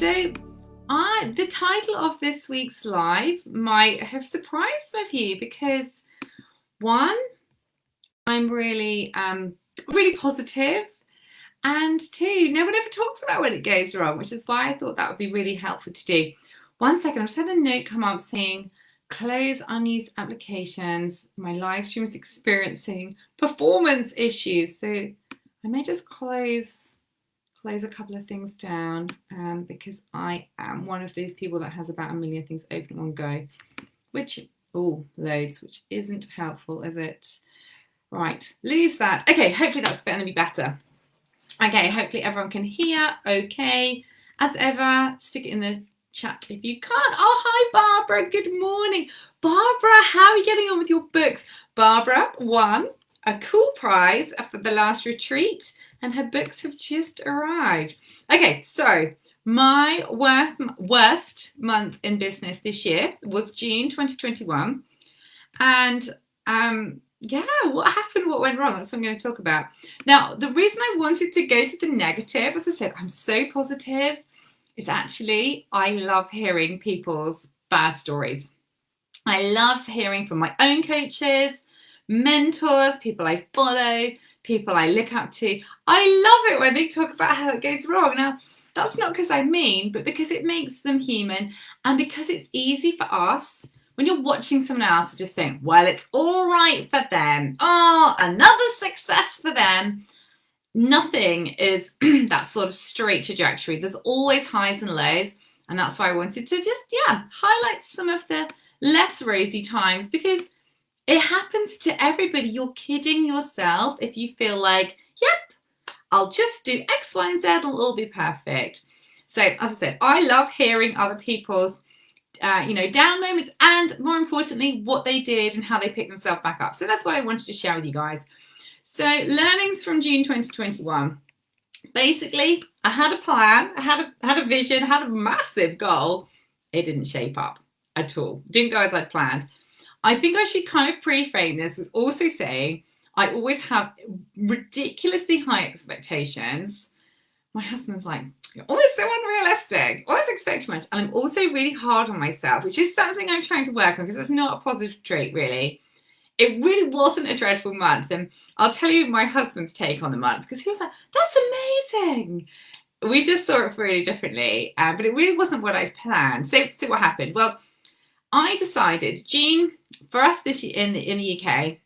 So the title of this week's live might have surprised some of you because one, I'm really positive, and two, no one ever talks about when it goes wrong, which is why I thought that would be really helpful to do. 1 second, I just had a note come up saying close unused applications. My live stream is experiencing performance issues, so I may just close a couple of things down because I am one of these people that has about 1 million things open in one go, which loads, which isn't helpful, is it? Right, lose that. Okay, hopefully that's going to be better. Okay, hopefully everyone can hear. Okay, as ever, stick it in the chat if you can't. Oh, hi Barbara, good morning. Barbara, how are you getting on with your books? Barbara won a cool prize for the last retreat and her books have just arrived. Okay, so my worst month in business this year was June 2021. And what happened? What went wrong? That's what I'm going to talk about. Now, the reason I wanted to go to the negative, as I said, I'm so positive, is actually I love hearing people's bad stories. I love hearing from my own coaches, mentors, people I follow, people I look up to. I love it when they talk about how it goes wrong. Now, that's not because I'm mean, but because it makes them human and because it's easy for us when you're watching someone else to just think, well, it's all right for them. Oh, another success for them. Nothing is that sort of straight trajectory. There's always highs and lows. And that's why I wanted to just, highlight some of the less rosy times because it happens to everybody. You're kidding yourself if you feel like, yep, I'll just do X, Y, and Z, it'll all be perfect. So as I said, I love hearing other people's down moments and more importantly, what they did and how they picked themselves back up. So that's what I wanted to share with you guys. So learnings from June 2021. Basically, I had a plan, I had a vision, I had a massive goal. It didn't shape up at all. Didn't go as I'd planned. I think I should kind of pre-frame this with also saying I always have ridiculously high expectations. My husband's like, you're always so unrealistic, always expect too much. And I'm also really hard on myself, which is something I'm trying to work on because it's not a positive trait, really. It really wasn't a dreadful month. And I'll tell you my husband's take on the month because he was like, that's amazing. We just saw it really differently, but it really wasn't what I'd planned. So what happened? Well, I decided June, for us this year in the UK,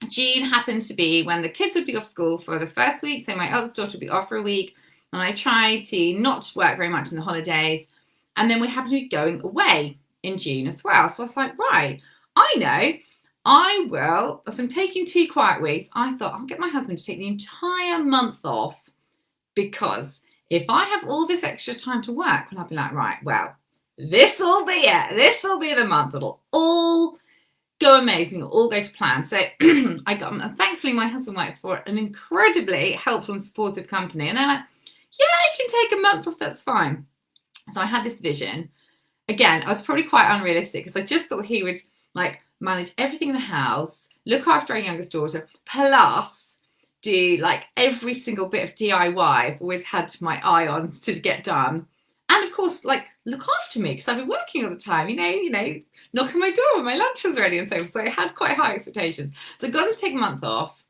June happens to be when the kids would be off school for the first week. So my eldest daughter would be off for a week. And I tried to not work very much in the holidays. And then we happened to be going away in June as well. So I was like, right, I know, I will. So I'm taking 2 quiet weeks. I thought I'll get my husband to take the entire month off because if I have all this extra time to work, well, I'll be like, right, well, this will be it. This will be the month. It'll all go amazing. It'll all go to plan. So thankfully my husband works for an incredibly helpful and supportive company. And they're like, yeah, you can take a month off. That's fine. So I had this vision. Again, I was probably quite unrealistic because I just thought he would like manage everything in the house, look after our youngest daughter, plus do like every single bit of DIY I've always had my eye on to get done. And of course, like look after me because I've been working all the time, knock on my door when my lunch was ready and so forth. So I had quite high expectations. So I got him to take a month off,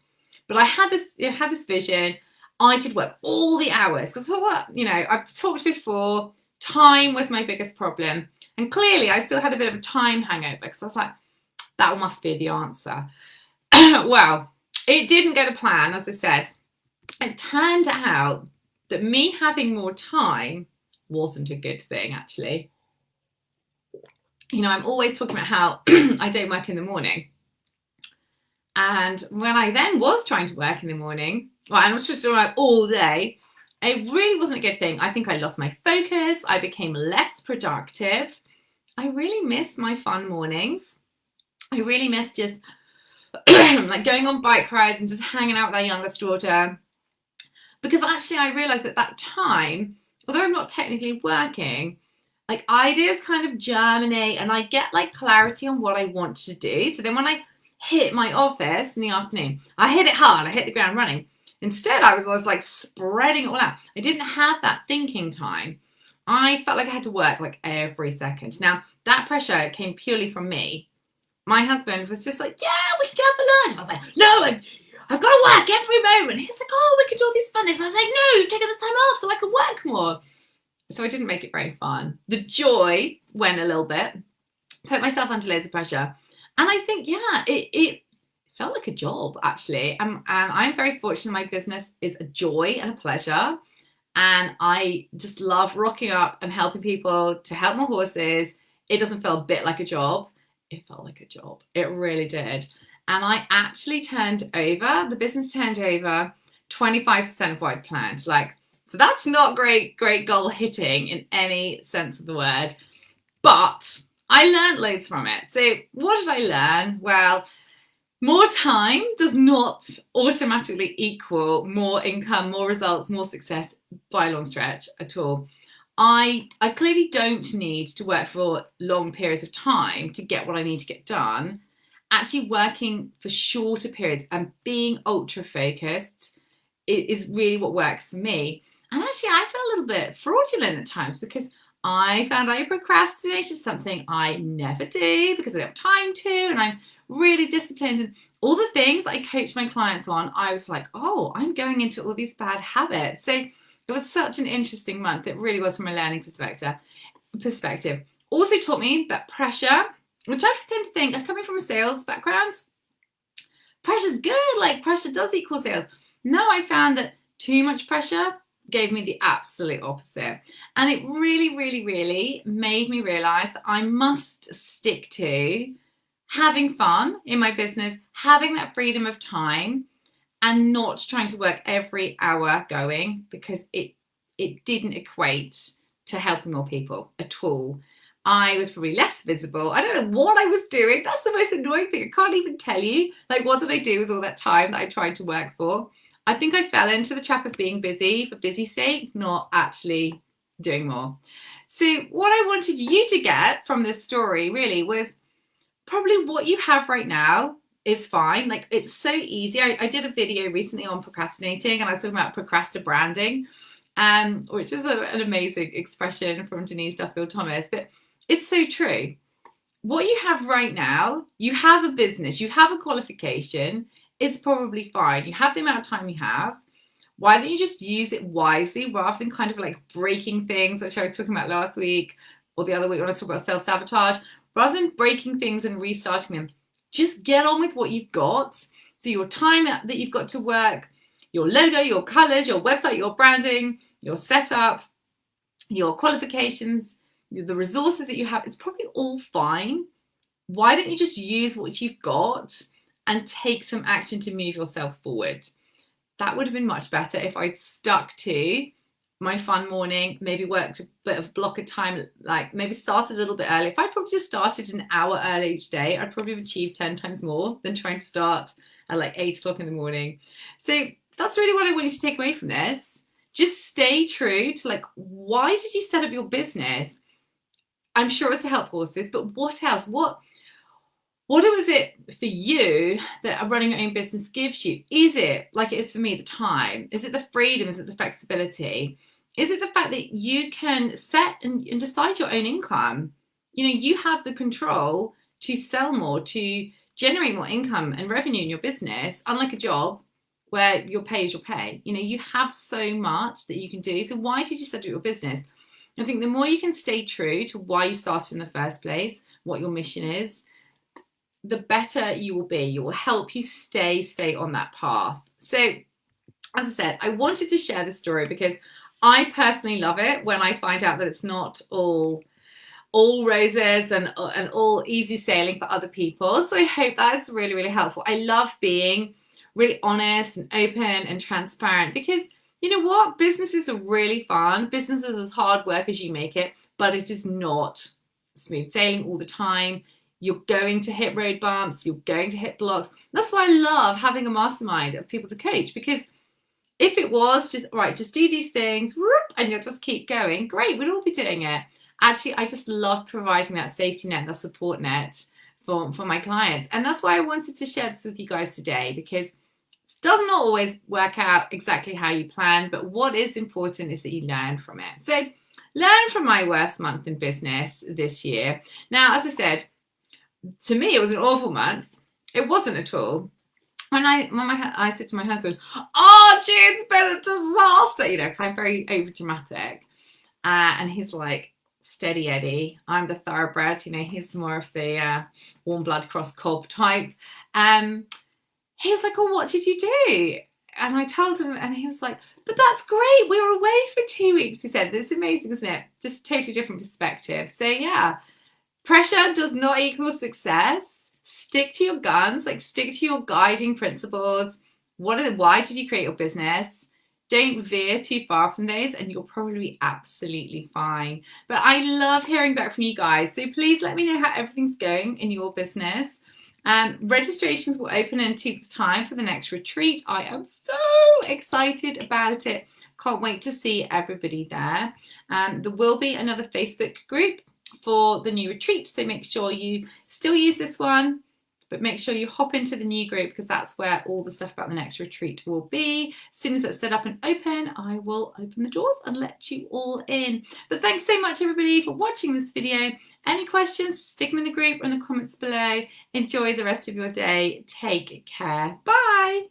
but I had this vision. I could work all the hours because I thought, I've talked before, time was my biggest problem. And clearly I still had a bit of a time hangover because I was like, that must be the answer. Well, it didn't go to plan, as I said. It turned out that me having more time wasn't a good thing, actually. I'm always talking about how I don't work in the morning. And when I then was trying to work in the morning, and I was just doing it all day, it really wasn't a good thing. I think I lost my focus. I became less productive. I really miss my fun mornings. I really miss just like going on bike rides and just hanging out with our youngest daughter. Because actually I realized at that time, although I'm not technically working, like ideas kind of germinate and I get like clarity on what I want to do. So then when I hit my office in the afternoon, I hit it hard, I hit the ground running. Instead, I was like spreading it all out. I didn't have that thinking time. I felt like I had to work like every second. Now, that pressure came purely from me. My husband was just like, yeah, we can go out for lunch. I was like, no, I've got to work every moment. He's like, oh, we can do all these fun things. I was like, no, you've taken this time off so I can work more. So I didn't make it very fun. The joy went a little bit, put myself under loads of pressure. And I think, yeah, it felt like a job, actually. And I'm very fortunate my business is a joy and a pleasure. And I just love rocking up and helping people to help more horses. It doesn't feel a bit like a job. It felt like a job. It really did. And I actually the business turned over 25% of what I'd planned. So that's not great goal hitting in any sense of the word. But I learned loads from it. So what did I learn? Well, more time does not automatically equal more income, more results, more success by a long stretch at all. I clearly don't need to work for long periods of time to get what I need to get done. Actually working for shorter periods and being ultra focused is really what works for me. And actually I felt a little bit fraudulent at times because I found I procrastinated something I never do because I don't have time to, and I'm really disciplined, and all the things I coach my clients on, I was like, oh, I'm going into all these bad habits. So it was such an interesting month. It really was from a learning perspective. Also taught me that pressure, which I tend to think, coming from a sales background, pressure's good. Like pressure does equal sales. No, I found that too much pressure gave me the absolute opposite. And it really, really, really made me realize that I must stick to having fun in my business, having that freedom of time, and not trying to work every hour going, because it didn't equate to helping more people at all. I was probably less visible. I don't know what I was doing. That's the most annoying thing. I can't even tell you. Like, what did I do with all that time that I tried to work for? I think I fell into the trap of being busy for busy's sake, not actually doing more. So what I wanted you to get from this story really was probably what you have right now is fine. Like, it's so easy. I did a video recently on procrastinating, and I was talking about procrastinating, which is an amazing expression from Denise Duffield Thomas, but it's so true. What you have right now, you have a business, you have a qualification, it's probably fine. You have the amount of time you have. Why don't you just use it wisely rather than kind of like breaking things, which I was talking about last week or the other week when I was talking about self-sabotage. Rather than breaking things and restarting them, just get on with what you've got. So your time that you've got to work, your logo, your colors, your website, your branding, your setup, your qualifications, the resources that you have, it's probably all fine. Why don't you just use what you've got and take some action to move yourself forward? That would have been much better if I'd stuck to my fun morning, maybe worked a bit of block of time, like maybe started a little bit early. If I'd probably just started an hour early each day, I'd probably have achieved 10 times more than trying to start at like 8 o'clock in the morning. So that's really what I want you to take away from this. Just stay true to, like, why did you set up your business? I'm sure it was to help horses, but what else? What was it for you that running your own business gives you? Is it, like it is for me, the time? Is it the freedom? Is it the flexibility? Is it the fact that you can set and decide your own income? You know, you have the control to sell more, to generate more income and revenue in your business, unlike a job where your pay is your pay. You know, you have so much that you can do. So why did you set up your business? I think the more you can stay true to why you started in the first place, what your mission is, the better you will be. It will help you stay on that path. So, as I said, I wanted to share this story because I personally love it when I find out that it's not all roses and all easy sailing for other people. So I hope that is really, really helpful. I love being really honest and open and transparent because, you know what? Businesses are really fun. Business is as hard work as you make it, but it is not smooth sailing all the time. You're going to hit road bumps. You're going to hit blocks. That's why I love having a mastermind of people to coach, because if it was just, all right, just do these things and you'll just keep going, great, we'd all be doing it. Actually, I just love providing that safety net, that support net for my clients. And that's why I wanted to share this with you guys today, because it doesn't always work out exactly how you plan, but what is important is that you learn from it. So learn from my worst month in business this year. Now, as I said, to me, it was an awful month. It wasn't at all. When I said to my husband, "Oh, gee, it's been a disaster," you know, because I'm very over dramatic, and he's like, "Steady Eddie, I'm the thoroughbred." You know, he's more of the warm blood cross cob type. He was like, "Oh, what did you do?" And I told him, and he was like, "But that's great. We were away for 2 weeks." He said, "It's amazing, isn't it? Just a totally different perspective." So yeah, pressure does not equal success. Stick to your guns, like stick to your guiding principles. Why did you create your business? Don't veer too far from those and you'll probably be absolutely fine. But I love hearing back from you guys. So please let me know how everything's going in your business. Registrations will open in 2 weeks' time for the next retreat. I am so excited about it. Can't wait to see everybody there. There will be another Facebook group for the new retreat, so make sure you still use this one, but make sure you hop into the new group because that's where all the stuff about the next retreat will be. As soon as it's set up and open, I will open the doors and let you all in. But thanks so much everybody for watching this video. Any questions, stick them in the group or in the comments below. Enjoy the rest of your day. Take care. Bye.